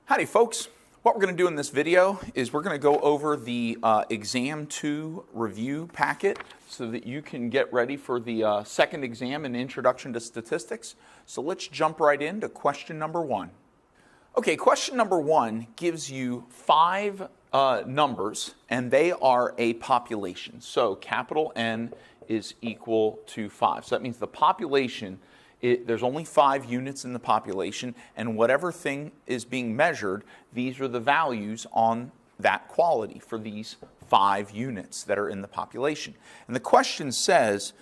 Howdy folks. What we're going to do in this video is we're going to go over the Exam 2 review packet so that you can get ready for the second exam in Introduction to Statistics. So let's jump right into question number 1. Okay, question number 1 gives you 5 numbers and they are a population. So capital N is equal to 5. So that means the population, there's only 5 units in the population, and whatever thing is being measured, these are the values on that quality for these 5 units that are in the population. And the question says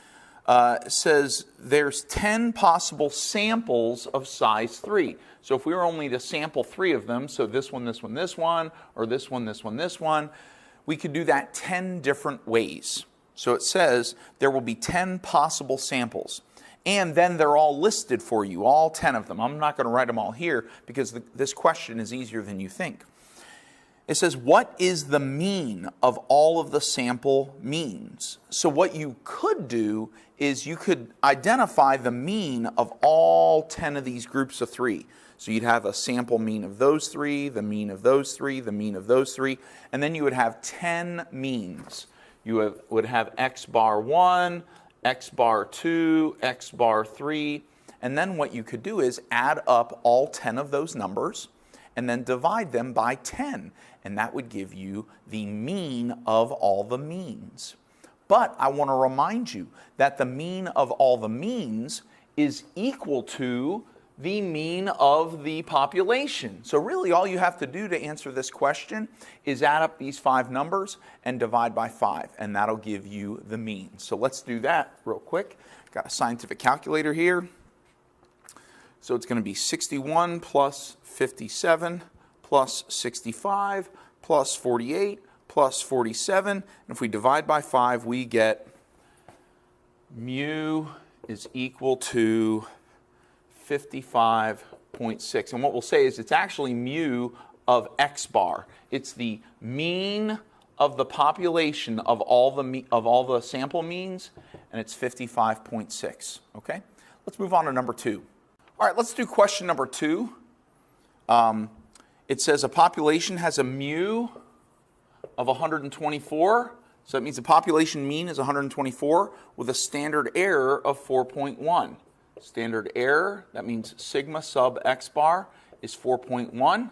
there's 10 possible samples of size 3. So if we were only to sample 3 of them, so this one, this one, this one, or this one, this one, this one, we could do that 10 different ways. So it says there will be 10 possible samples. And then they're all listed for you, all 10 of them. I'm not going to write them all here because this question is easier than you think. It says, what is the mean of all of the sample means? So what you could do is you could identify the mean of all 10 of these groups of 3. So you'd have a sample mean of those 3, the mean of those 3, the mean of those 3, and then you would have 10 means. You would have X bar 1, X bar 2, X bar 3, and then what you could do is add up all 10 of those numbers and then divide them by 10, and that would give you the mean of all the means. But I want to remind you that the mean of all the means is equal to the mean of the population. So really all you have to do to answer this question is add up these 5 numbers and divide by 5, and that'll give you the mean. So let's do that real quick. Got a scientific calculator here. So it's going to be 61 plus 57 plus 65 plus 48 plus 47. And if we divide by 5, we get mu is equal to 55.6. And what we'll say is it's actually mu of X bar. It's the mean of the population of all the sample means, and it's 55.6. Okay? Let's move on to number 2. All right, let's do question number 2. It says a population has a mu of 124. So that means the population mean is 124 with a standard error of 4.1. Standard error, that means sigma sub X bar is 4.1.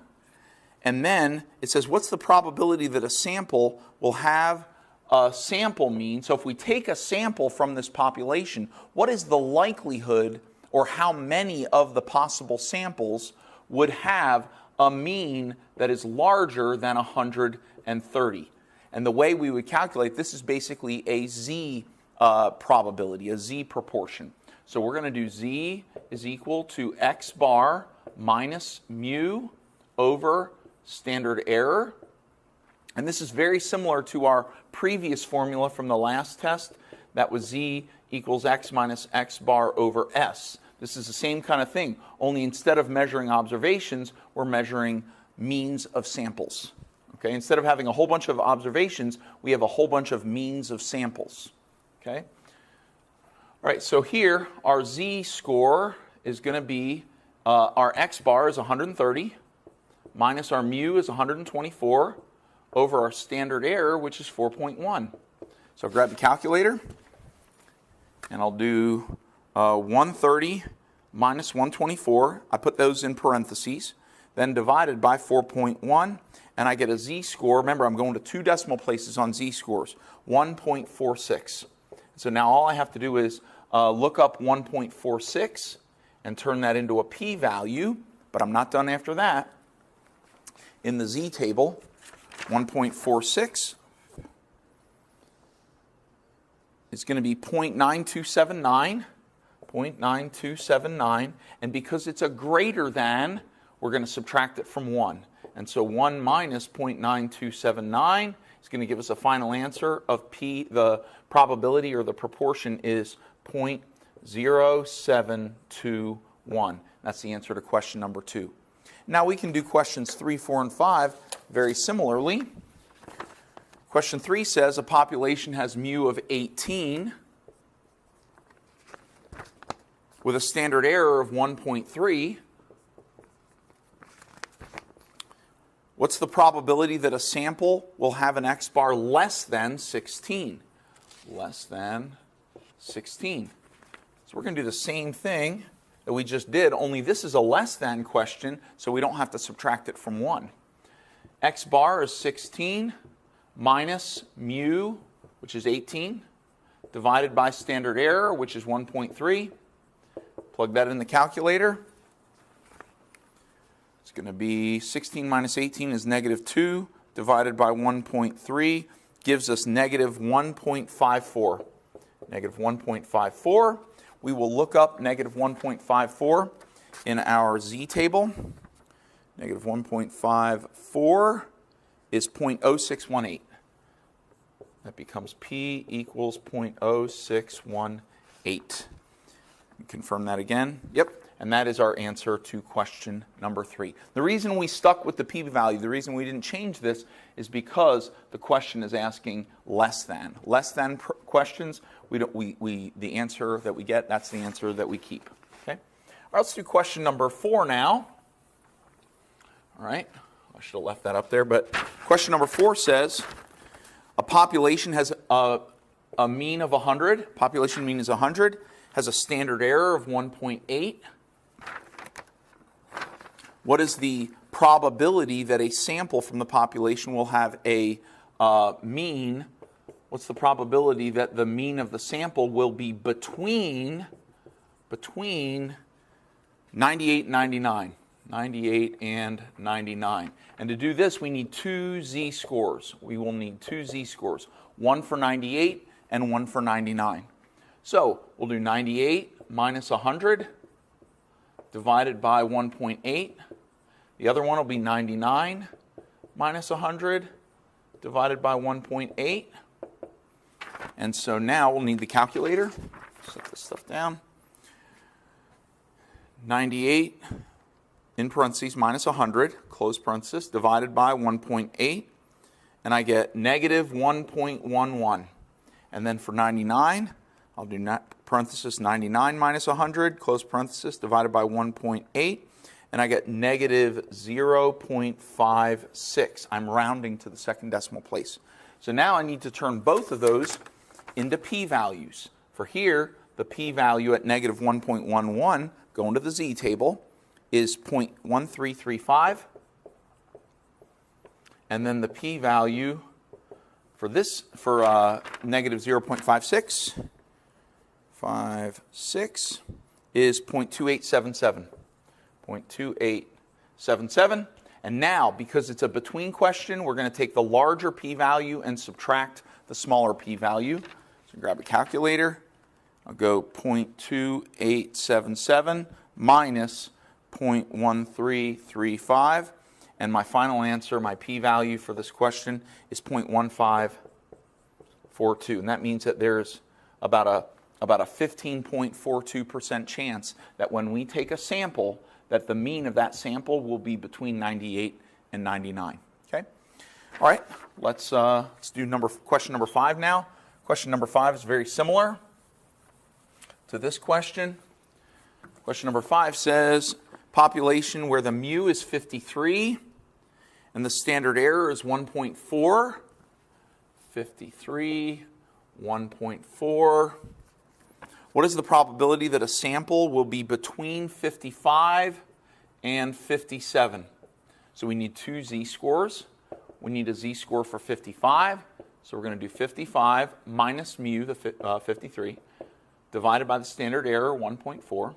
And then it says, what's the probability that a sample will have a sample mean? So if we take a sample from this population, what is the likelihood or how many of the possible samples would have a mean that is larger than 130? And the way we would calculate this is basically a z probability, a z proportion. So we're going to do z is equal to X bar minus mu over standard error. And this is very similar to our previous formula from the last test. That was z equals x minus x bar over s. This is the same kind of thing, only instead of measuring observations, we're measuring means of samples. Okay? Instead of having a whole bunch of observations, we have a whole bunch of means of samples. Okay? All right, so here our z score is going to be, our x bar is 130, minus our mu is 124, over our standard error, which is 4.1. So I'll grab the calculator, and I'll do 130 minus 124. I put those in parentheses, then divided by 4.1, and I get a z score. Remember, I'm going to 2 decimal places on z scores, 1.46. So now all I have to do is look up 1.46 and turn that into a p-value, but I'm not done after that. In the z table, 1.46 is going to be 0.9279, 0.9279, and because it's a greater than, we're going to subtract it from 1. And so 1 minus 0.9279 is going to give us a final answer of p. The probability or the proportion is 0.0721. That's the answer to question number 2. Now we can do questions 3, 4, and 5 very similarly. Question 3 says a population has mu of 18 with a standard error of 1.3. What's the probability that a sample will have an x-bar less than 16? Less than 16. So we're going to do the same thing that we just did, only this is a less than question, so we don't have to subtract it from 1. X-bar is 16 minus mu, which is 18, divided by standard error, which is 1.3. Plug that in the calculator. It's going to be 16 minus 18 is negative 2, divided by 1.3 gives us negative 1.54. Negative 1.54. We will look up negative 1.54 in our z table. Negative 1.54 is 0.0618. That becomes P equals 0.0618. Confirm that again. Yep. And that is our answer to question number 3. The reason we stuck with the p-value, the reason we didn't change this, is because the question is asking less than. Less than questions, the answer that we get, that's the answer that we keep. Okay? All right, let's do question number 4 now. All right. I should have left that up there, but question number 4 says a population has a mean of 100. Population mean is 100. Has a standard error of 1.8. What is the probability that a sample from the population will have a mean? What's the probability that the mean of the sample will be between 98 and 99? 98 and 99. And to do this, we need 2 z-scores. We will need 2 z-scores, one for 98 and one for 99. So we'll do 98 minus 100 divided by 1.8. The other one will be 99 minus 100 divided by 1.8. And so now we'll need the calculator. Set this stuff down. 98 in parentheses minus 100, close parenthesis, divided by 1.8. And I get negative 1.11. And then for 99, I'll do parenthesis 99 minus 100, close parenthesis, divided by 1.8, and I get negative 0.56. I'm rounding to the second decimal place. So now I need to turn both of those into p-values. For here, the p-value at negative 1.11, going to the z table, is 0.1335. And then the p-value for this, for negative 0.56, is 0.2877. 0.2877. And now, because it's a between question, we're going to take the larger p-value and subtract the smaller p-value. So grab a calculator. I'll go 0.2877 minus 0.1335. And my final answer, my p-value for this question, is 0.1542. And that means that there's about a 15.42% chance that when we take a sample, that the mean of that sample will be between 98 and 99. Okay? All right, let's do question number 5 now. Question number 5 is very similar to this question. Question number 5 says, population where the mu is 53 and the standard error is 1.4. 53, 1.4. What is the probability that a sample will be between 55 and 57? So we need 2 z-scores. We need a z-score for 55. So we're going to do 55 minus mu, the 53, divided by the standard error, 1.4.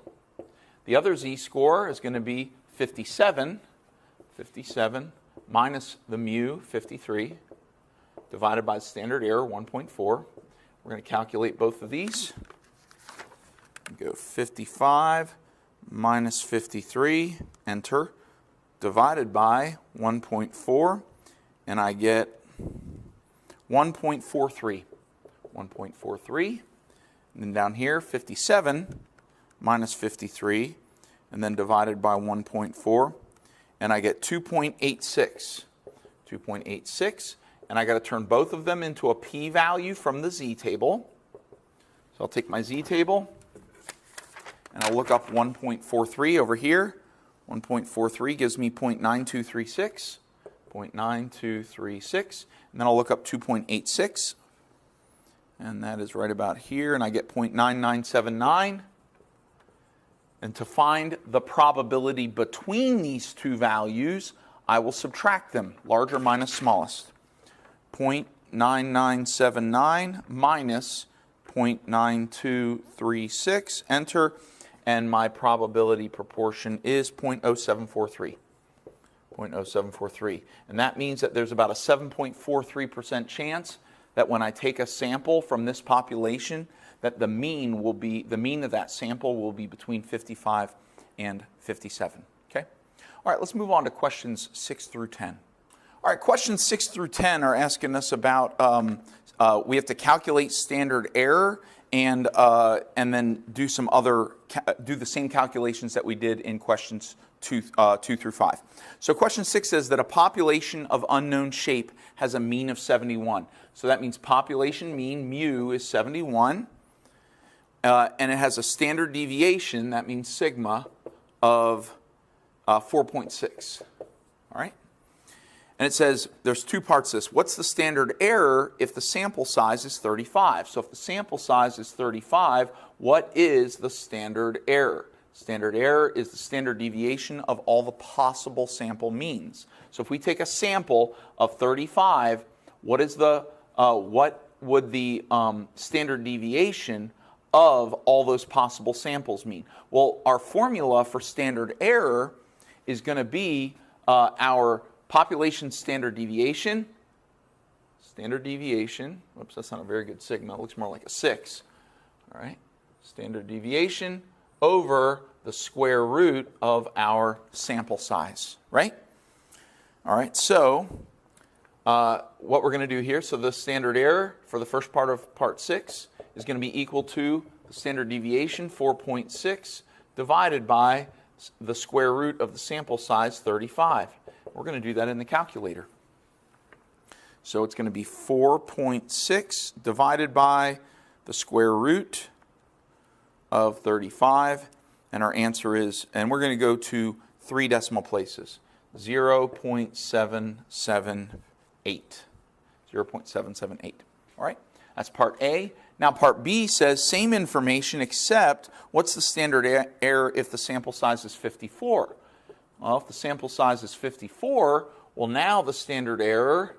The other z-score is going to be 57. 57 minus the mu, 53, divided by the standard error, 1.4. We're going to calculate both of these. Go 55 minus 53, enter, divided by 1.4, and I get 1.43. 1.43. And then down here, 57 minus 53, and then divided by 1.4, and I get 2.86. 2.86, and I got to turn both of them into a p-value from the z-table. So I'll take my z-table, and I'll look up 1.43 over here. 1.43 gives me 0.9236. 0.9236. And then I'll look up 2.86. And that is right about here. And I get 0.9979. And to find the probability between these two values, I will subtract them, larger minus smallest. 0.9979 minus 0.9236, enter, and my probability proportion is 0.0743. 0.0743. And that means that there's about a 7.43% chance that when I take a sample from this population, that the mean of that sample will be between 55 and 57. Okay? All right, let's move on to questions 6 through 10. All right, questions 6 through 10 are asking us about, we have to calculate standard error and then do the same calculations that we did in questions 2 through 5. So question 6 says that a population of unknown shape has a mean of 71. So that means population mean, mu, is 71. And it has a standard deviation, that means sigma, of 4.6. All right? And it says there's two parts to this. What's the standard error if the sample size is 35? So if the sample size is 35, what is the standard error? Standard error is the standard deviation of all the possible sample means. So if we take a sample of 35, what would the standard deviation of all those possible samples mean? Well, our formula for standard error is going to be our population standard deviation. Whoops, that's not a very good sigma. It looks more like a 6. All right. Standard deviation over the square root of our sample size, right? All right, so what we're going to do here, so the standard error for the first part of part 6 is going to be equal to the standard deviation, 4.6, divided by the square root of the sample size, 35. We're going to do that in the calculator. So it's going to be 4.6 divided by the square root of 35. And our answer is, and we're going to go to 3 decimal places, 0.778. 0.778. All right, that's part A. Now part B says same information except what's the standard error if the sample size is 54? Well, if the sample size is 54, well now the standard error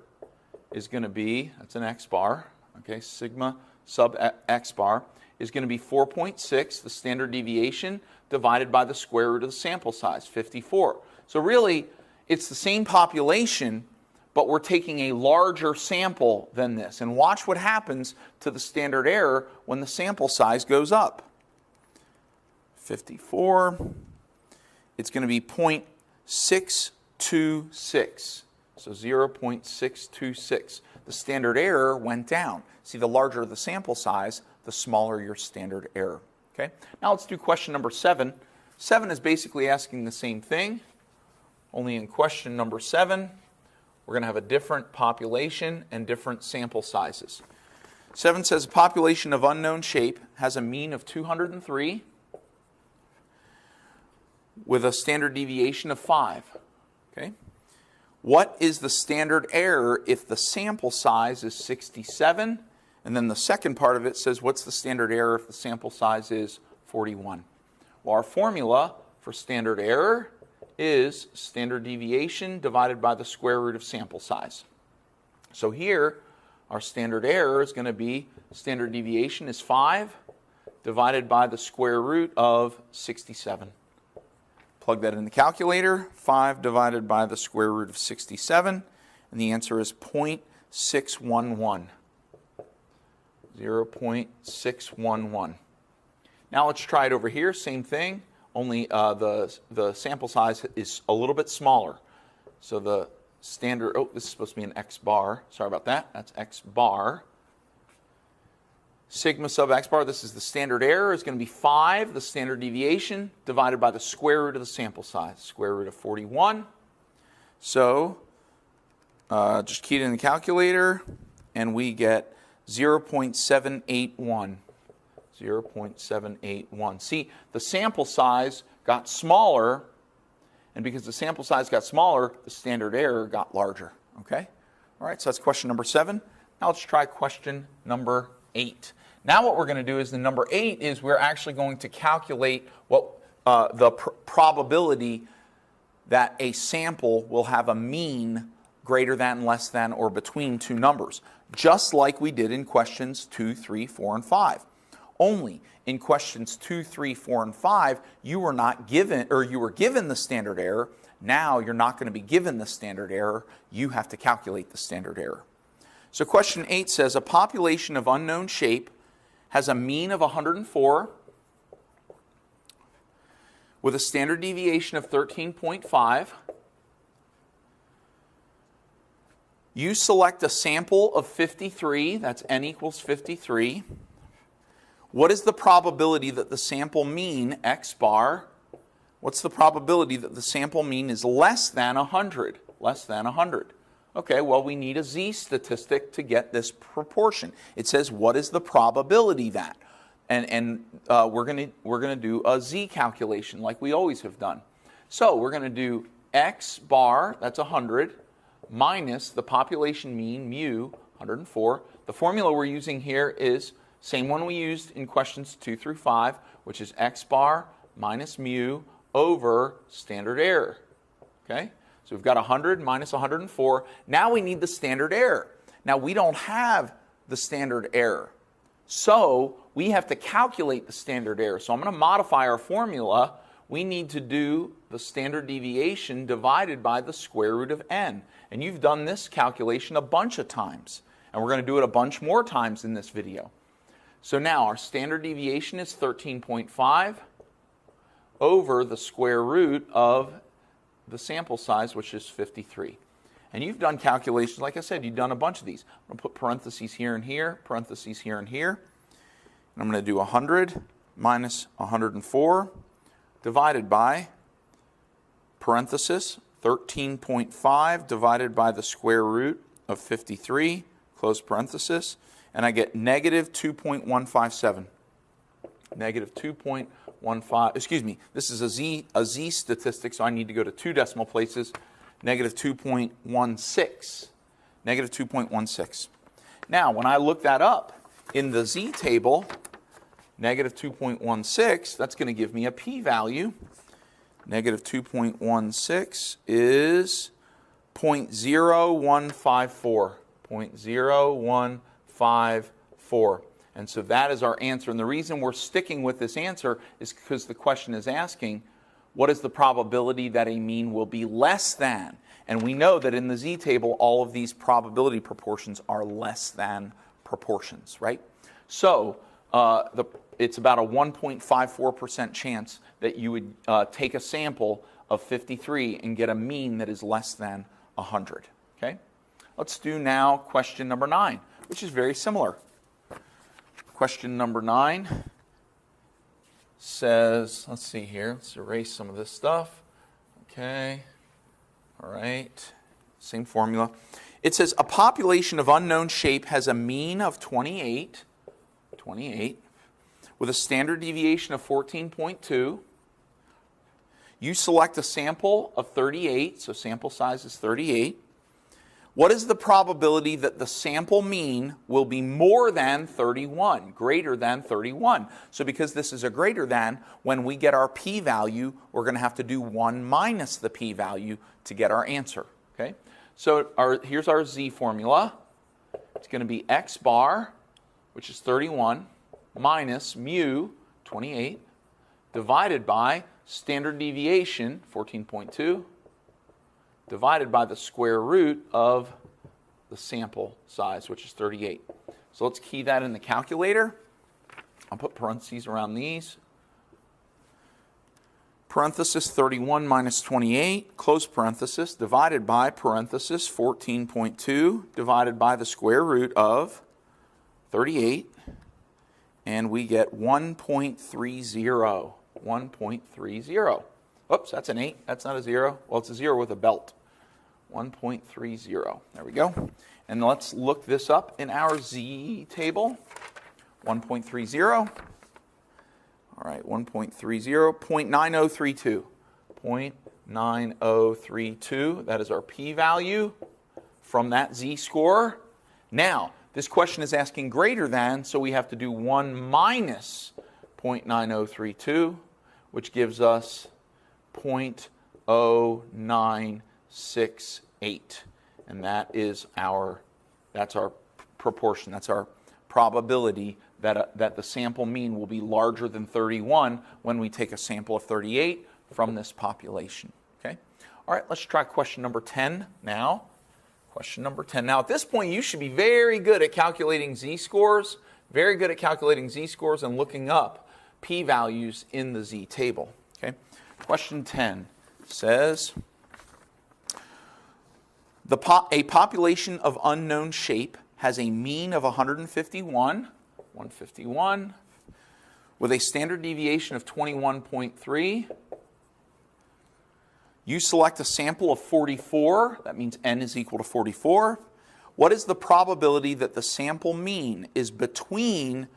is going to be, that's an x bar, okay, sigma sub x bar, is going to be 4.6, the standard deviation, divided by the square root of the sample size, 54. So really, it's the same population, but we're taking a larger sample than this. And watch what happens to the standard error when the sample size goes up. 54, it's going to be 0.626, so 0.626. The standard error went down. See, the larger the sample size, the smaller your standard error. Okay? Now let's do question number 7. 7 is basically asking the same thing, only in question number 7, we're going to have a different population and different sample sizes. 7 says a population of unknown shape has a mean of 203 with a standard deviation of 5. Okay? What is the standard error if the sample size is 67? And then the second part of it says, what's the standard error if the sample size is 41? Well, our formula for standard error is standard deviation divided by the square root of sample size. So here, our standard error is going to be, standard deviation is 5 divided by the square root of 67. Plug that in the calculator, 5 divided by the square root of 67, and the answer is 0.611. 0.611. Now let's try it over here, same thing, only the sample size is a little bit smaller. So the standard, oh, this is supposed to be an x bar, sorry about that, that's x bar. Sigma sub x bar, this is the standard error, is going to be 5, the standard deviation, divided by the square root of the sample size, square root of 41. So just key it in the calculator, and we get 0.781. 0.781. See, the sample size got smaller And because the sample size got smaller, the standard error got larger. Okay? All right, so that's question number 7. Now let's try question number 8. Now what we're going to do is the number 8 is we're actually going to calculate what the probability that a sample will have a mean greater than, less than, or between two numbers, just like we did in questions 2, 3, 4, and 5. Only in questions 2, 3, 4, and 5, you were not given, or you were given the standard error. Now you're not going to be given the standard error. You have to calculate the standard error. So question 8 says a population of unknown shape has a mean of 104 with a standard deviation of 13.5. You select a sample of 53, that's n equals 53. What is the probability that the sample mean, x bar, what's the probability that the sample mean is less than 100? Less than 100. Okay, well, we need a z-statistic to get this proportion. It says, what is the probability that? And we're gonna do a z calculation like we always have done. So we're going to do x bar, that's 100, minus the population mean, mu, 104. The formula we're using here is same one we used in questions 2 through 5, which is x bar minus mu over standard error. Okay? So we've got 100 minus 104. Now we need the standard error. Now we don't have the standard error. So we have to calculate the standard error. So I'm going to modify our formula. We need to do the standard deviation divided by the square root of n. And you've done this calculation a bunch of times. And we're going to do it a bunch more times in this video. So now our standard deviation is 13.5 over the square root of the sample size, which is 53. And you've done calculations, like I said, you've done a bunch of these. I'm going to put parentheses here and here, parentheses here and here. And I'm going to do 100 minus 104 divided by parenthesis 13.5 divided by the square root of 53, close parenthesis, and I get negative 2.157. Negative 2.15, excuse me, this is a z statistic, so I need to go to 2 decimal places. Negative 2.16. Negative 2.16. Now, when I look that up in the z table, negative 2.16, that's going to give me a p-value. Negative 2.16 is 0.0154. 0.0154. And so that is our answer. And the reason we're sticking with this answer is because the question is asking, what is the probability that a mean will be less than? And we know that in the z table, all of these probability proportions are less than proportions, right? So it's about a 1.54% chance that you would take a sample of 53 and get a mean that is less than 100, okay? Let's do now question number 9, which is very similar. Question number 9 says, let's see here, let's erase some of this stuff. Okay, all right, same formula. It says a population of unknown shape has a mean of 28, with a standard deviation of 14.2. You select a sample of 38, so sample size is 38. What is the probability that the sample mean will be more than 31, greater than 31? So because this is a greater than, when we get our p-value, we're going to have to do 1 minus the p-value to get our answer. Okay? So here's our z formula. It's going to be x bar, which is 31, minus mu, 28, divided by standard deviation, 14.2, divided by the square root of the sample size, which is 38. So let's key that in the calculator. I'll put parentheses around these. Parenthesis 31 minus 28, close parenthesis, divided by parenthesis 14.2, divided by the square root of 38, and we get 1.30. 1.30. Oops, that's an 8. That's not a 0. Well, it's a 0 with a belt. 1.30. There we go. And let's look this up in our z table. 1.30. All right, 1.30, 0.9032. 0.9032. That is our p-value from that z-score. Now, this question is asking greater than, so we have to do 1 minus 0.9032, which gives us 0.0968. And that's our proportion. That's our probability that the sample mean will be larger than 31 when we take a sample of 38 from this population. Okay? All right, let's try question number 10 now. Question number 10. Now, at this point, you should be very good at calculating z-scores, and looking up p-values in the z-table. Okay? Question 10 says, a population of unknown shape has a mean of 151, with a standard deviation of 21.3. You select a sample of 44. That means n is equal to 44. What is the probability that the sample mean is between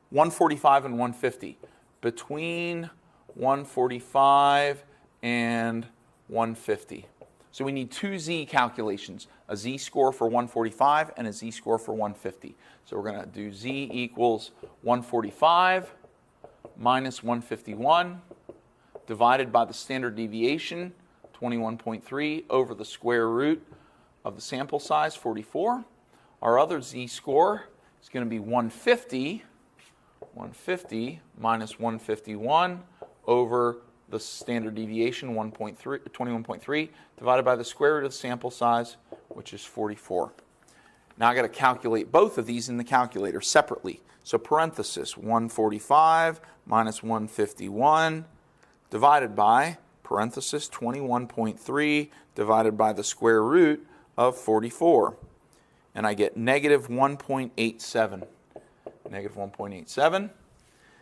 145 and 150? Between 145 and 150. So we need two z calculations, a z-score for 145 and a z-score for 150. So we're going to do z equals 145 minus 151 divided by the standard deviation, 21.3, over the square root of the sample size, 44. Our other z-score is going to be 150 minus 151 over the standard deviation, 21.3, divided by the square root of the sample size, which is 44. Now I've got to calculate both of these in the calculator separately. So parenthesis, 145 minus 151 divided by, parenthesis, 21.3 divided by the square root of 44. And I get negative 1.87. Negative 1.87.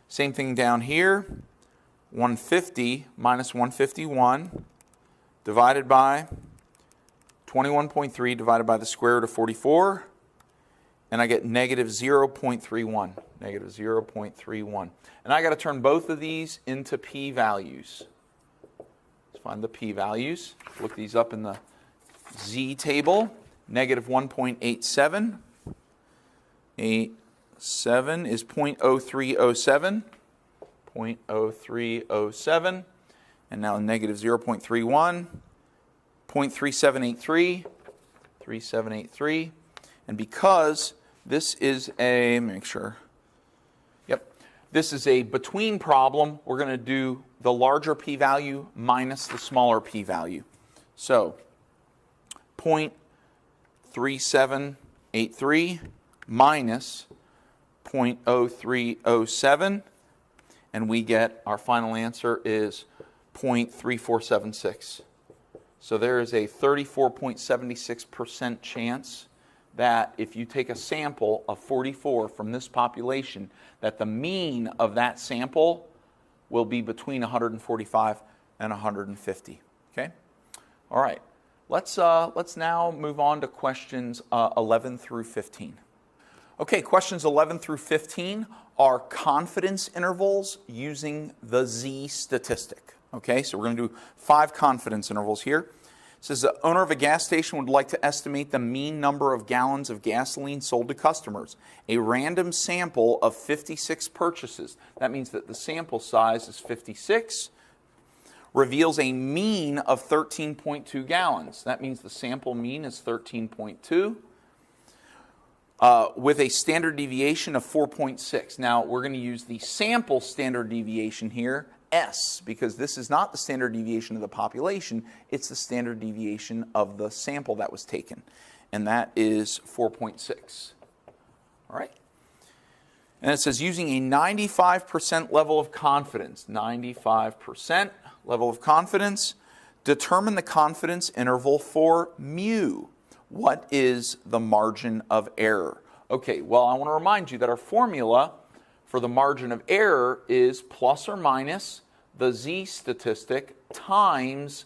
Same thing down here. 150 minus 151 divided by 21.3 divided by the square root of 44, and I get negative 0.31. Negative 0.31. And I got to turn both of these into p-values. Let's find the p-values. Look these up in the z-table. Negative 1.87. 87 is 0.0307. 0.0307, and now negative 0.31, 0.3783, 3783, and because this is a, make sure, this is a between problem, we're going to do the larger p-value minus the smaller p-value. So 0.3783 minus 0.0307, and we get, our final answer is 0.3476. So there is a 34.76% chance that if you take a sample of 44 from this population, that the mean of that sample will be between 145 and 150. Okay? All right. Let's now move on to questions 11 through 15. Okay, questions 11 through 15 are confidence intervals using the z-statistic. Okay, so we're going to do 5 confidence intervals here. It says the owner of a gas station would like to estimate the mean number of gallons of gasoline sold to customers. A random sample of 56 purchases, that means that the sample size is 56, reveals a mean of 13.2 gallons. That means the sample mean is 13.2. With a standard deviation of 4.6. Now, we're going to use the sample standard deviation here, S, because this is not the standard deviation of the population, it's the standard deviation of the sample that was taken, and that is 4.6. All right? And it says using a 95% level of confidence, 95% level of confidence, determine the confidence interval for mu. What is the margin of error? Okay, well, I want to remind you that our formula for the margin of error is plus or minus the z-statistic times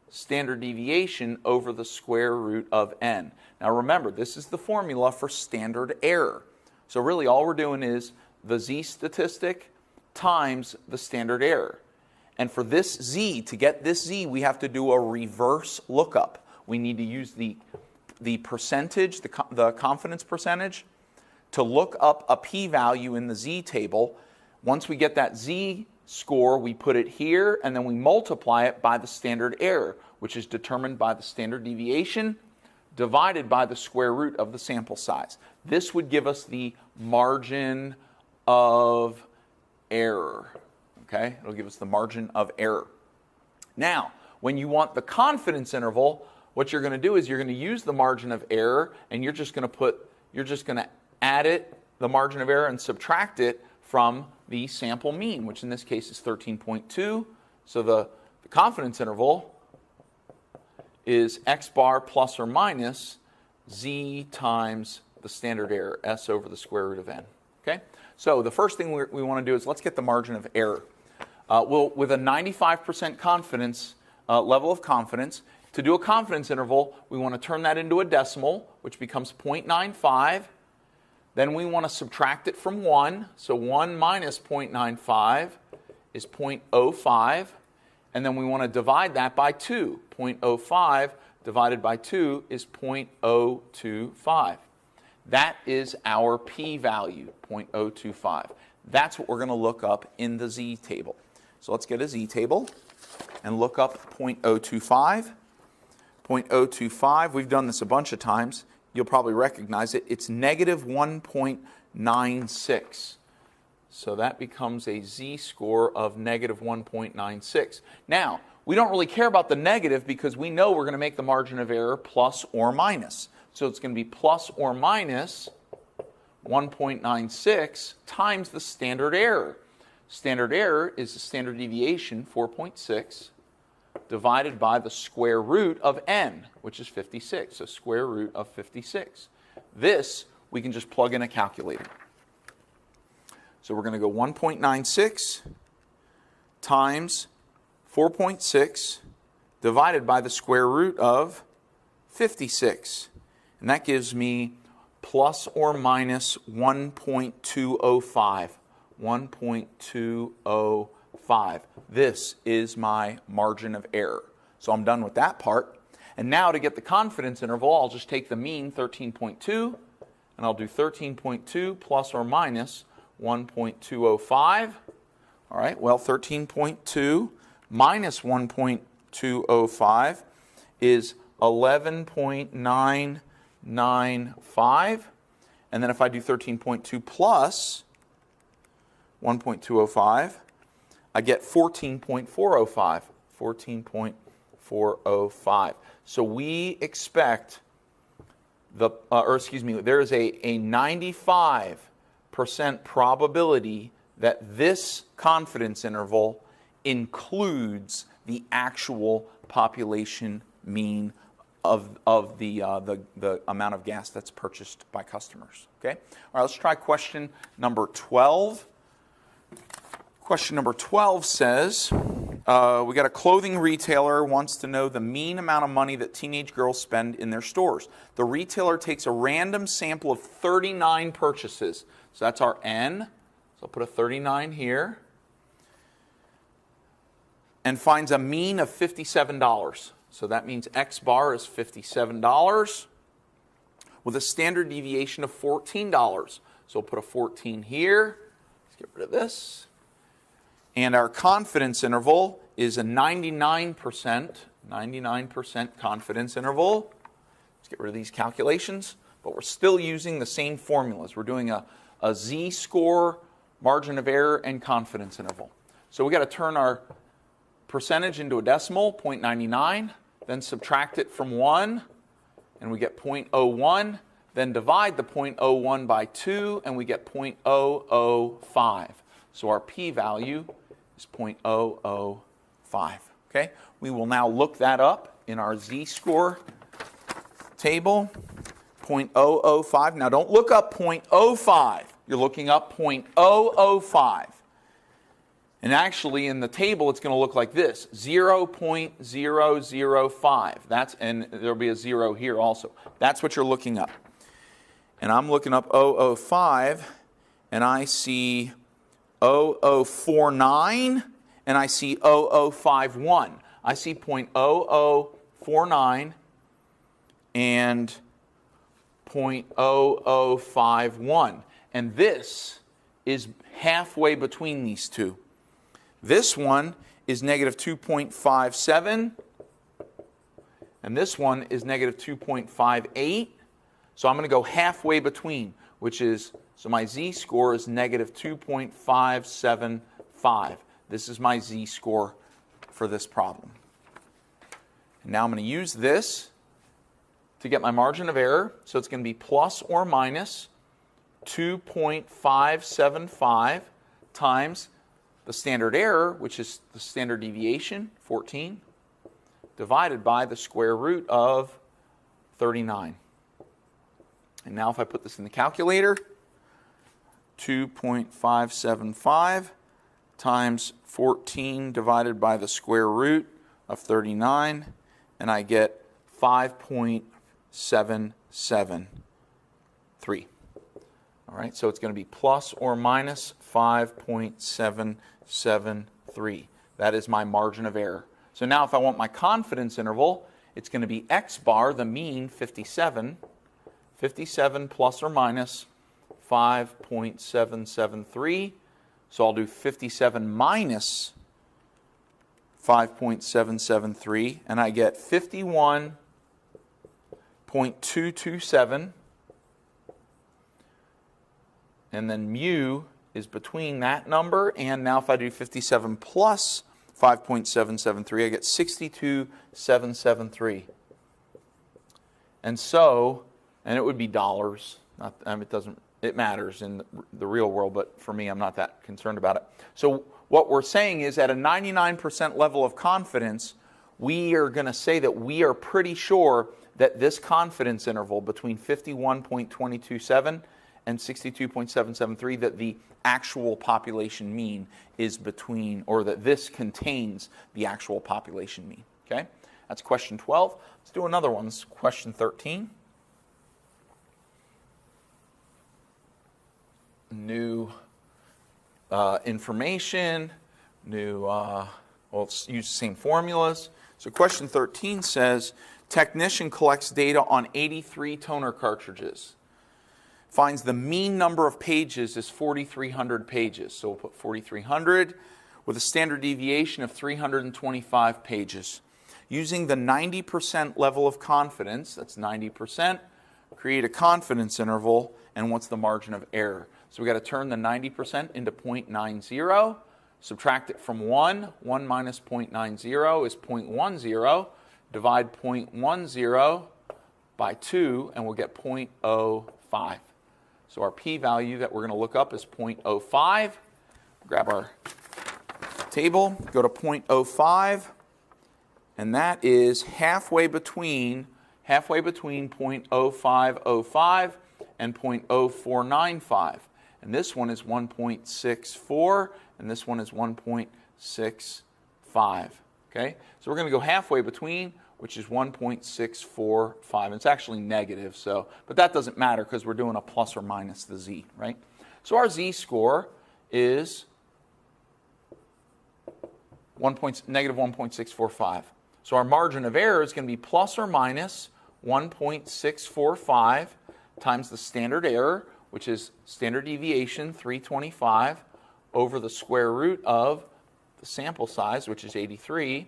standard deviation over the square root of n. Now remember, this is the formula for standard error. So really all we're doing is the z-statistic times the standard error. And for this z, to get this z, we have to do a reverse lookup. We need to use the percentage, the confidence percentage, to look up a p-value in the z table. Once we get that z score, we put it here, and then we multiply it by the standard error, which is determined by the standard deviation divided by the square root of the sample size. This would give us the margin of error. Okay? It'll give us the margin of error. Now, when you want the confidence interval, what you're going to do is you're going to use the margin of error, and you're just going to add it, the margin of error, and subtract it from the sample mean, which in this case is 13.2. So the confidence interval is x bar plus or minus z times the standard error, s over the square root of n. Okay? So the first thing we want to do is let's get the margin of error. With a 95% confidence level of confidence, to do a confidence interval, we want to turn that into a decimal, which becomes 0.95. Then we want to subtract it from 1. So 1 minus 0.95 is 0.05. And then we want to divide that by 2. 0.05 divided by 2 is 0.025. That is our p-value, 0.025. That's what we're going to look up in the z table. So let's get a z table and look up 0.025. 0.025, we've done this a bunch of times. You'll probably recognize it. It's negative 1.96. So that becomes a z-score of negative 1.96. Now, we don't really care about the negative because we know we're going to make the margin of error plus or minus. So it's going to be plus or minus 1.96 times the standard error. Standard error is the standard deviation, 4.6, divided by the square root of n, which is 56. So square root of 56. This, we can just plug in a calculator. So we're going to go 1.96 times 4.6 divided by the square root of 56. And that gives me plus or minus 1.205. 1.205. This is my margin of error. So I'm done with that part. And now to get the confidence interval, I'll just take the mean, 13.2, and I'll do 13.2 plus or minus 1.205. All right, well, 13.2 minus 1.205 is 11.995. And then if I do 13.2 plus 1.205, I get 14.405. 14.405. So we expect there is a 95% probability that this confidence interval includes the actual population mean of the amount of gas that's purchased by customers. Okay? All right, let's try question number 12. Question number 12 says, we got a clothing retailer wants to know the mean amount of money that teenage girls spend in their stores. The retailer takes a random sample of 39 purchases. So that's our N. So I'll put a 39 here. And finds a mean of $57. So that means X bar is $57 with a standard deviation of $14. So we'll put a 14 here. Let's get rid of this. And our confidence interval is a 99% confidence interval. Let's get rid of these calculations. But we're still using the same formulas. We're doing a z-score, margin of error, and confidence interval. So we've got to turn our percentage into a decimal, 0.99, then subtract it from 1, and we get 0.01. Then divide the 0.01 by 2, and we get 0.005. So our p-value is 0.005. Okay? We will now look that up in our z-score table, 0.005. Now don't look up 0.05. You're looking up 0.005. And actually in the table it's going to look like this, 0.005. And there'll be a 0 here also. That's what you're looking up. And I'm looking up 005 and I see 0049 and I see 0051. I see 0.0049 and 0.0051. And this is halfway between these two. This one is negative 2.57, and this one is negative 2.58. So I'm going to go halfway between, which is, so my z-score is negative 2.575. This is my z-score for this problem. And now I'm going to use this to get my margin of error. So it's going to be plus or minus 2.575 times the standard error, which is the standard deviation, 14, divided by the square root of 39. And now if I put this in the calculator, 2.575 times 14 divided by the square root of 39, and I get 5.773. All right, so it's going to be plus or minus 5.773. That is my margin of error. So now if I want my confidence interval, it's going to be x bar, the mean, 57. 57 plus or minus 5.773. So I'll do 57 minus 5.773, and I get 51.227. And then mu is between that number, and now if I do 57 plus 5.773, I get 62.773. And so, and it would be dollars. Not, it matters in the real world, but for me, I'm not that concerned about it. So what we're saying is at a 99% level of confidence, we are going to say that we are pretty sure that this confidence interval between 51.227 and 62.773, that the actual population mean is between, or that this contains the actual population mean. Okay? That's question 12. Let's do another one. This is question 13. New information, well, let's use the same formulas. So question 13 says, technician collects data on 83 toner cartridges. Finds the mean number of pages is 4,300 pages. So we'll put 4,300 with a standard deviation of 325 pages. Using the 90% level of confidence, that's 90%, create a confidence interval, and what's the margin of error? So we've got to turn the 90% into 0.90, subtract it from 1. 1 minus 0.90 is 0.10. Divide 0.10 by 2, and we'll get 0.05. So our p-value that we're going to look up is 0.05. Grab our table, go to 0.05, and that is halfway between 0.0505 and 0.0495. And this one is 1.64, and this one is 1.65. Okay? So we're going to go halfway between, which is 1.645. And it's actually negative, so, but that doesn't matter because we're doing a plus or minus the z, right? So our z-score is negative 1.645. So our margin of error is going to be plus or minus 1.645 times the standard error, which is standard deviation 325, over the square root of the sample size, which is 83.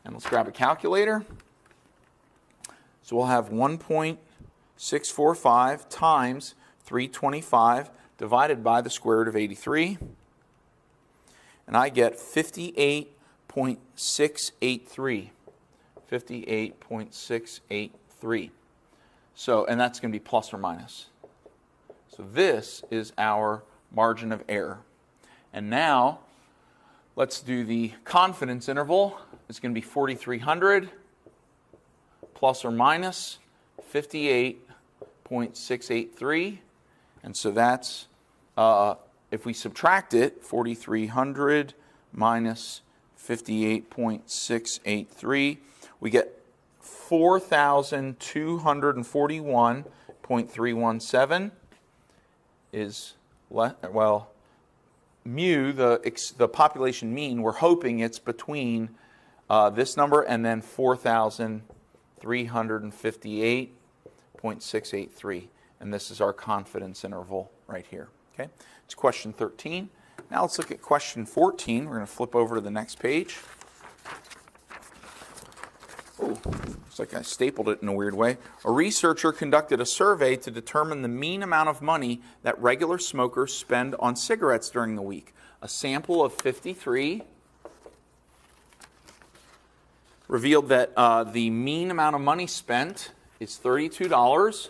And let's grab a calculator. So we'll have 1.645 times 325 divided by the square root of 83. And I get 58.683. 58.683. So, and that's going to be plus or minus. So this is our margin of error. And now, let's do the confidence interval. It's going to be 4,300 plus or minus 58.683. And so that's, if we subtract it, 4,300 minus 58.683, we get 4,241.317 is, well, mu, the population mean, we're hoping it's between this number and then 4,358.683. And this is our confidence interval right here. Okay, it's question 13. Now let's look at question 14. We're going to flip over to the next page. Oh, looks like I stapled it in a weird way. A researcher conducted a survey to determine the mean amount of money that regular smokers spend on cigarettes during the week. A sample of 53 revealed that the mean amount of money spent is $32,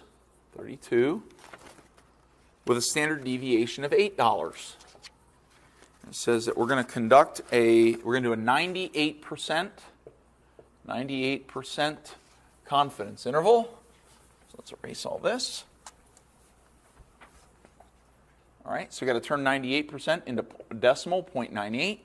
with a standard deviation of $8. It says that we're going to do a 98% confidence interval. So let's erase all this. All right, so we've got to turn 98% into decimal, 0.98.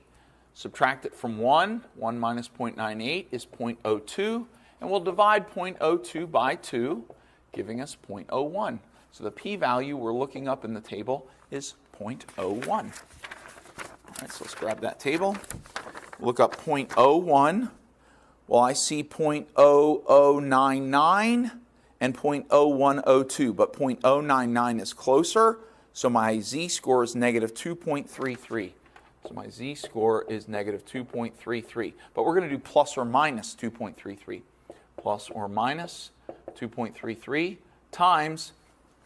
Subtract it from 1. 1 minus 0.98 is 0.02. And we'll divide 0.02 by 2, giving us 0.01. So the p-value we're looking up in the table is 0.01. All right, so let's grab that table. Look up 0.01. Well, I see 0.0099 and 0.0102, but 0.099 is closer, so my z-score is negative 2.33. So my z-score is negative 2.33. But we're going to do plus or minus 2.33. Plus or minus 2.33 times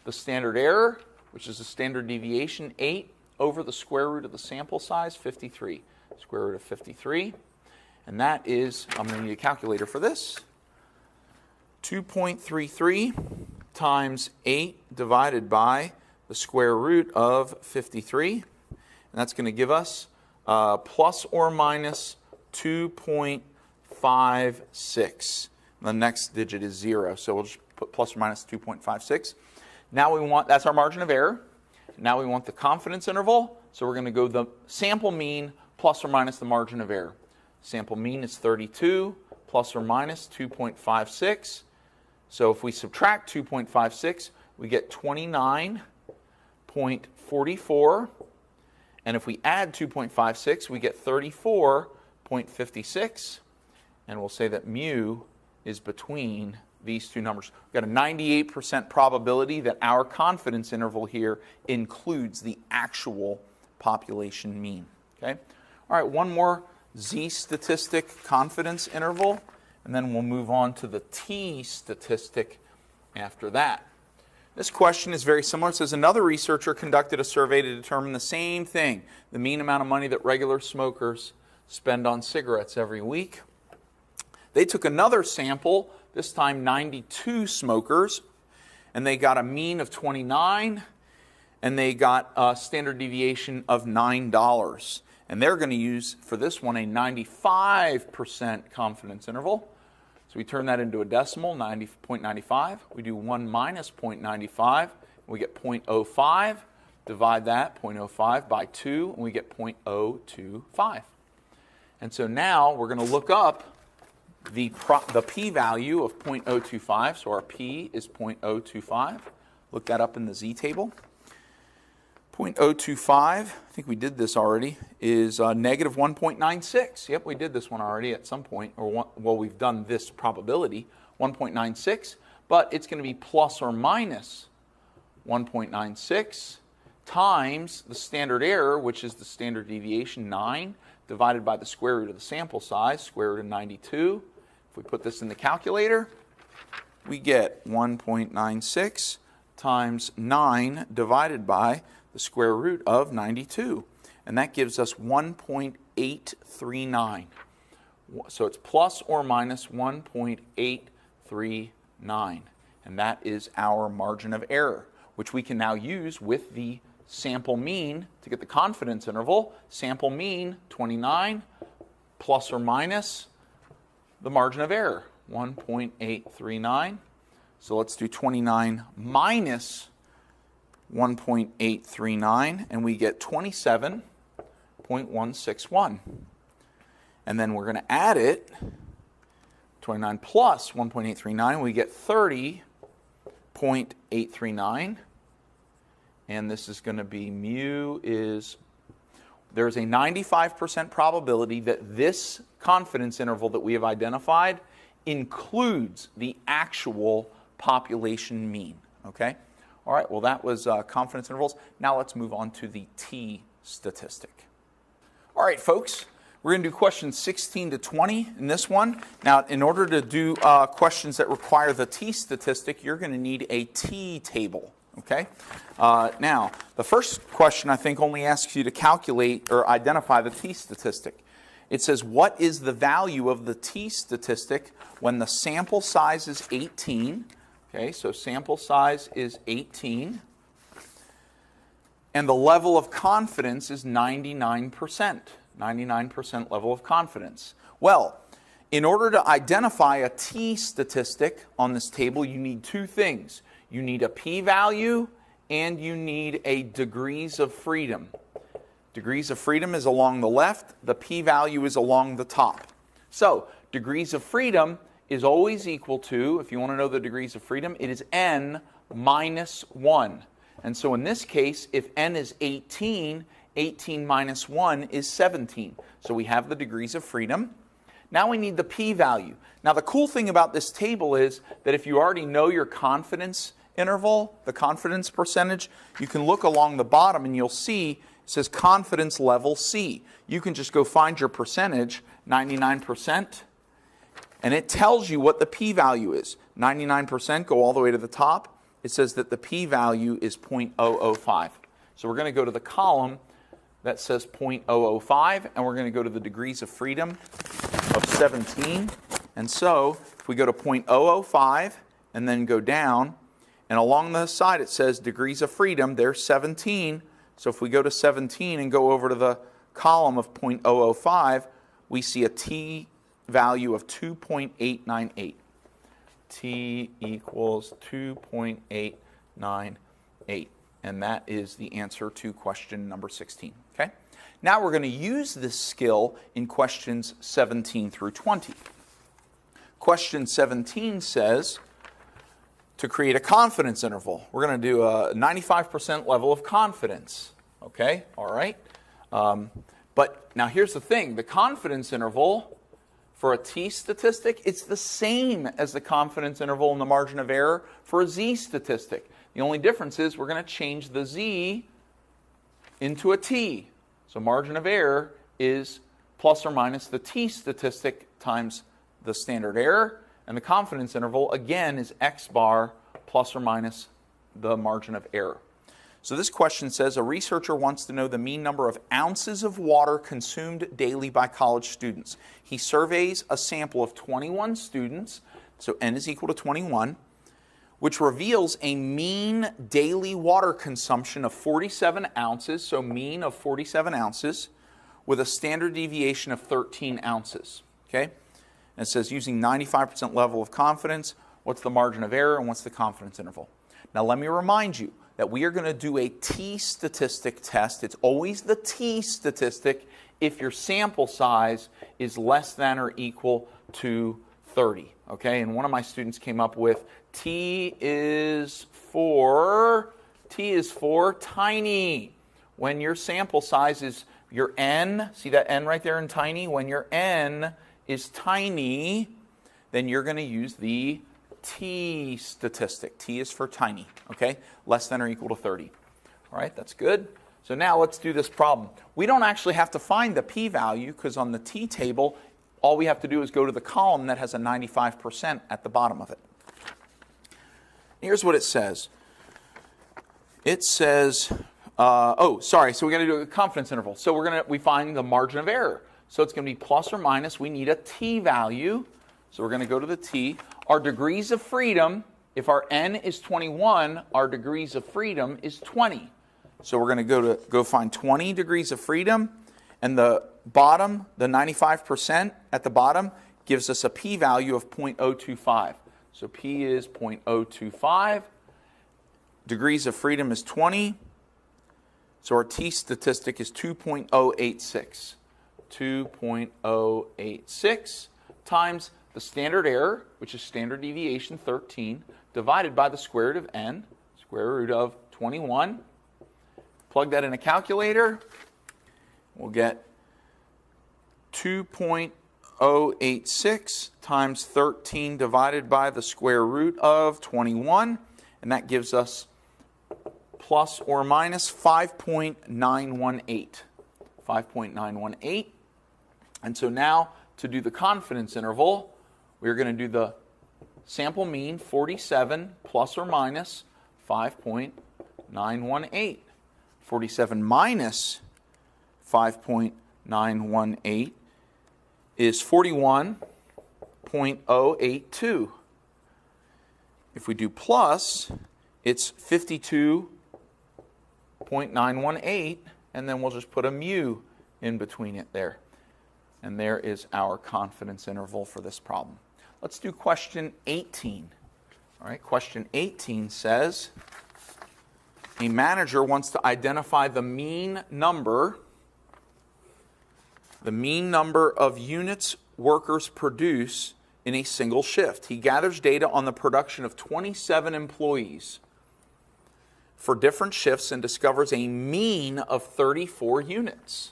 the standard error, which is the standard deviation, 8, over the square root of the sample size, 53. Square root of 53. And that is, I'm going to need a calculator for this, 2.33 times 8 divided by the square root of 53. And that's going to give us plus or minus 2.56. The next digit is 0, so we'll just put plus or minus 2.56. Now we want, that's our margin of error. Now we want the confidence interval, so we're going to go the sample mean plus or minus the margin of error. Sample mean is 32 plus or minus 2.56. So if we subtract 2.56, we get 29.44. And if we add 2.56, we get 34.56. And we'll say that mu is between these two numbers. We've got a 98% probability that our confidence interval here includes the actual population mean. Okay? All right, one more z-statistic confidence interval, and then we'll move on to the t-statistic after that. This question is very similar. It says another researcher conducted a survey to determine the same thing, the mean amount of money that regular smokers spend on cigarettes every week. They took another sample, this time 92 smokers, and they got a mean of 29, and they got a standard deviation of $9. And they're going to use, for this one, a 95% confidence interval. So we turn that into a decimal, 90.95. We do 1 minus 0.95. We get 0.05. Divide that, 0.05, by 2, and we get 0.025. And so now we're going to look up the p-value of 0.025. So our p is 0.025. Look that up in the z-table. 0.025, I think we did this already, is negative 1.96. Yep, we did this one already at some point, or well, we've done this probability, 1.96, but it's going to be plus or minus 1.96 times the standard error, which is the standard deviation, 9, divided by the square root of the sample size, square root of 92. If we put this in the calculator, we get 1.96 times 9 divided by the square root of 92. And that gives us 1.839. So it's plus or minus 1.839. And that is our margin of error, which we can now use with the sample mean to get the confidence interval. Sample mean, 29, plus or minus the margin of error, 1.839. So let's do 29 minus 1.839, and we get 27.161. And then we're going to add it, 29 plus 1.839, we get 30.839. And this is going to be mu is there's a 95% probability that this confidence interval that we have identified includes the actual population mean. Okay? All right, well, that was confidence intervals. Now let's move on to the T-statistic. All right, folks, we're going to do questions 16 to 20 in this one. Now, in order to do questions that require the T-statistic, you're going to need a T-table. Okay? Now, the first question, I think, only asks you to calculate or identify the T-statistic. It says, what is the value of the T-statistic when the sample size is 18? Okay, so sample size is 18. And the level of confidence is 99%. 99% level of confidence. Well, in order to identify a T-statistic on this table, you need two things. You need a p-value and you need a degrees of freedom. Degrees of freedom is along the left, the p-value is along the top. So, degrees of freedom is always equal to, if you want to know the degrees of freedom, it is n minus 1. And so in this case, if n is 18, 18 minus 1 is 17. So we have the degrees of freedom. Now we need the p-value. Now the cool thing about this table is that if you already know your confidence interval, the confidence percentage, you can look along the bottom and you'll see it says confidence level C. You can just go find your percentage, 99%, and it tells you what the p-value is. 99%, go all the way to the top. It says that the p-value is 0.005. So we're going to go to the column that says 0.005, and we're going to go to the degrees of freedom of 17. And so if we go to 0.005 and then go down, and along the side it says degrees of freedom, there's 17. So if we go to 17 and go over to the column of 0.005, we see a T value of 2.898. T equals 2.898. And that is the answer to question number 16. Okay? Now we're going to use this skill in questions 17 through 20. Question 17 says, to create a confidence interval, we're going to do a 95% level of confidence. Okay? All right? But now here's the thing. The confidence interval for a T-statistic, it's the same as the confidence interval and the margin of error for a Z-statistic. The only difference is we're going to change the Z into a T. So margin of error is plus or minus the T-statistic times the standard error. And the confidence interval, again, is X bar plus or minus the margin of error. So this question says, a researcher wants to know the mean number of ounces of water consumed daily by college students. He surveys a sample of 21 students, so n is equal to 21, which reveals a mean daily water consumption of 47 ounces, so mean of 47 ounces, with a standard deviation of 13 ounces. Okay? And it says using 95% level of confidence, what's the margin of error and what's the confidence interval? Now let me remind you that we are going to do a T-statistic test. It's always the T-statistic if your sample size is less than or equal to 30. Okay? And one of my students came up with T is for tiny. When your sample size is your n, see that n right there in tiny? When your n is tiny, then you're going to use the T-statistic. T is for tiny, okay? Less than or equal to 30. All right, that's good. So now let's do this problem. We don't actually have to find the p-value because on the T-table, all we have to do is go to the column that has a 95% at the bottom of it. Here's what it says. It says, so we got to do a confidence interval. So we find the margin of error. So it's going to be plus or minus. We need a T-value. So we're going to go to the T. Our degrees of freedom, if our n is 21, our degrees of freedom is 20. So we're going to go find 20 degrees of freedom, and the bottom, the 95% at the bottom, gives us a p-value of 0.025. So p is 0.025. Degrees of freedom is 20. So our T-statistic is 2.086. 2.086 times the standard error, which is standard deviation 13, divided by the square root of n, square root of 21. Plug that in a calculator, we'll get 2.086 times 13 divided by the square root of 21, and that gives us plus or minus 5.918. 5.918. And so now, to do the confidence interval, we're going to do the sample mean, 47, plus or minus 5.918. 47 minus 5.918 is 41.082. If we do plus, it's 52.918, and then we'll just put a mu in between it there. And there is our confidence interval for this problem. Let's do question 18. All right, question 18 says, a manager wants to identify the mean number of units workers produce in a single shift. He gathers data on the production of 27 employees for different shifts and discovers a mean of 34 units.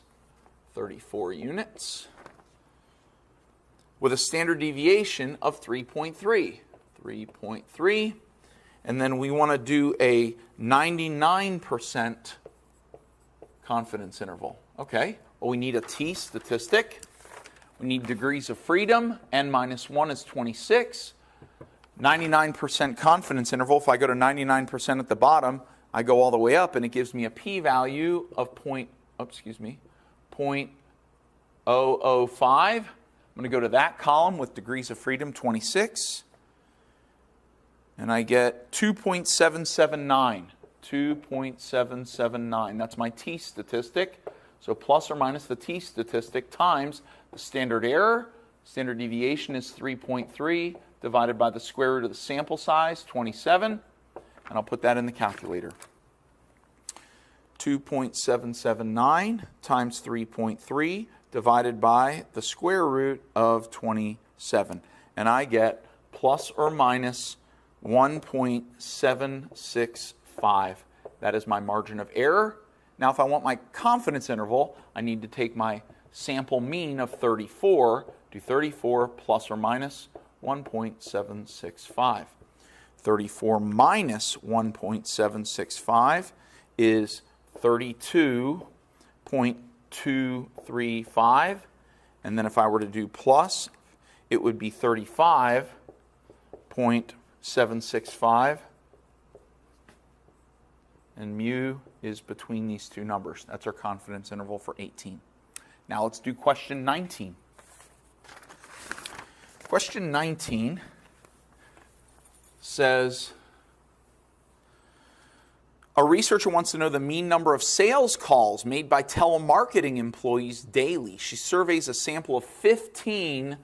34 units with a standard deviation of 3.3. 3.3. And then we want to do a 99% confidence interval. Okay, well, we need a T-statistic. We need degrees of freedom. N minus 1 is 26. 99% confidence interval. If I go to 99% at the bottom, I go all the way up, and it gives me a p-value of 0.005. I'm going to go to that column with degrees of freedom, 26. And I get 2.779. 2.779. That's my T-statistic. So plus or minus the T-statistic times the standard error. Standard deviation is 3.3 divided by the square root of the sample size, 27. And I'll put that in the calculator. 2.779 times 3.3 divided by the square root of 27. And I get plus or minus 1.765. That is my margin of error. Now, if I want my confidence interval, I need to take my sample mean of 34, do 34 plus or minus 1.765. 34 minus 1.765 is 32.235. And then if I were to do plus, it would be 35.765. And mu is between these two numbers. That's our confidence interval for 18. Now let's do question 19. Question 19 says, a researcher wants to know the mean number of sales calls made by telemarketing employees daily. She surveys a sample of 15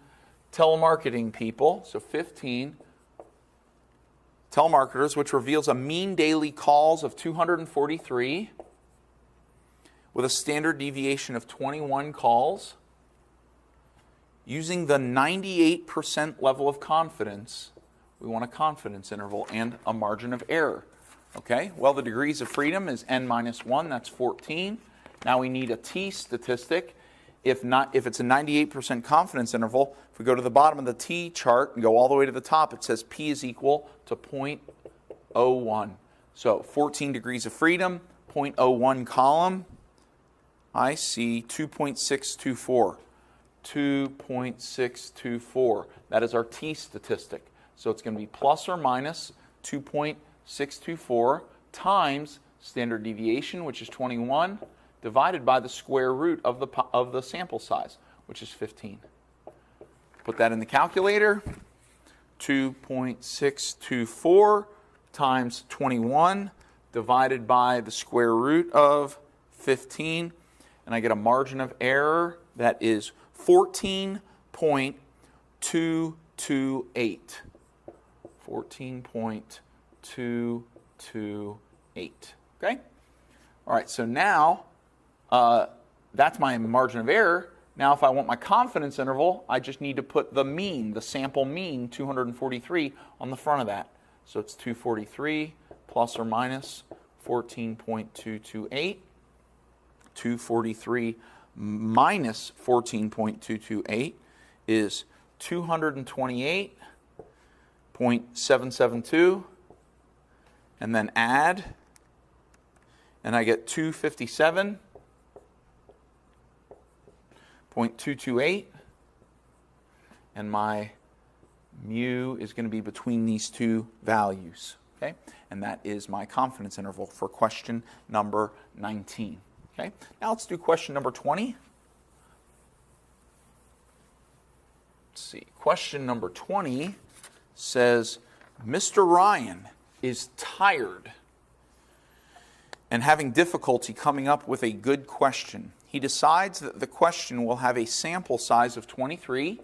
telemarketing people, so 15 telemarketers, which reveals a mean daily calls of 243 with a standard deviation of 21 calls. Using the 98% level of confidence, we want a confidence interval and a margin of error. Okay, well, the degrees of freedom is n minus 1, that's 14. Now we need a T-statistic. If it's a 98% confidence interval, if we go to the bottom of the T chart and go all the way to the top, it says P is equal to 0.01. So 14 degrees of freedom, 0.01 column, I see 2.624. 2.624. That is our T-statistic. So it's going to be plus or minus 2.624 times standard deviation, which is 21, divided by the square root of the sample size, which is 15. Put that in the calculator. 2.624 times 21 divided by the square root of 15, and I get a margin of error that is 14.228. 14.228. Okay? All right, so now that's my margin of error. Now, if I want my confidence interval, I just need to put the mean, the sample mean, 243, on the front of that. So it's 243 plus or minus 14.228. 243 minus 14.228 is 228.772, and then add, and I get 257.228, and my mu is going to be between these two values. Okay? And that is my confidence interval for question number 19. Okay? Now let's do question number 20. Let's see. Question number 20 says, Mr. Ryan is tired and having difficulty coming up with a good question. He decides that the question will have a sample size of 23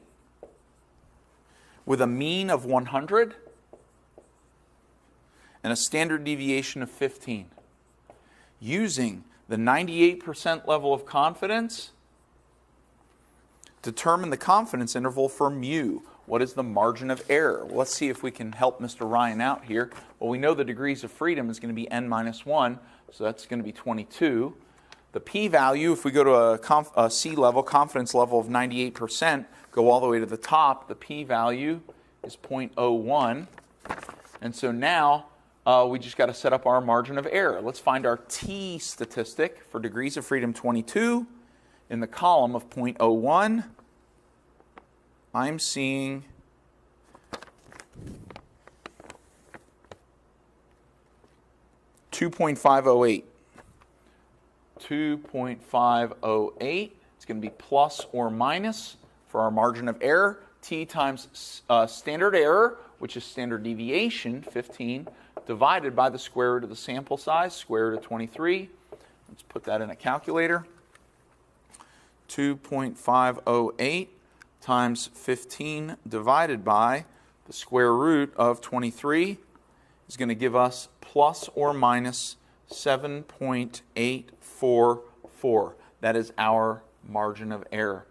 with a mean of 100 and a standard deviation of 15. Using the 98% level of confidence, determine the confidence interval for mu. What is the margin of error? Well, let's see if we can help Mr. Ryan out here. Well, we know the degrees of freedom is going to be n minus 1, so that's going to be 22. The p-value, if we go to a C level, confidence level of 98%, go all the way to the top, the p-value is 0.01. And so now we just got to set up our margin of error. Let's find our T-statistic for degrees of freedom 22 in the column of 0.01. I'm seeing 2.508. 2.508. It's going to be plus or minus for our margin of error. T times standard error, which is standard deviation, 15, divided by the square root of the sample size, square root of 23. Let's put that in a calculator. 2.508 times 15 divided by the square root of 23 is going to give us plus or minus 7.844. That is our margin of error.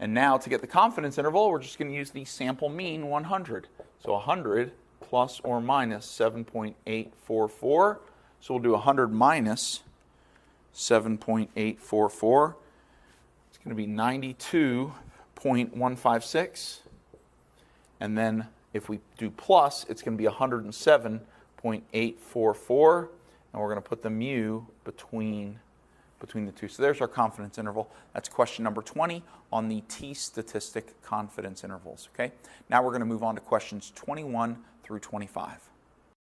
And now to get the confidence interval, we're just going to use the sample mean 100. So 100 plus or minus 7.844. So we'll do 100 minus 7.844. It's going to be 92.156. And then if we do plus, it's going to be 107.844. And we're going to put the mu between the two. So there's our confidence interval. That's question number 20 on the T-statistic confidence intervals. Okay. Now we're going to move on to questions 21 through 25.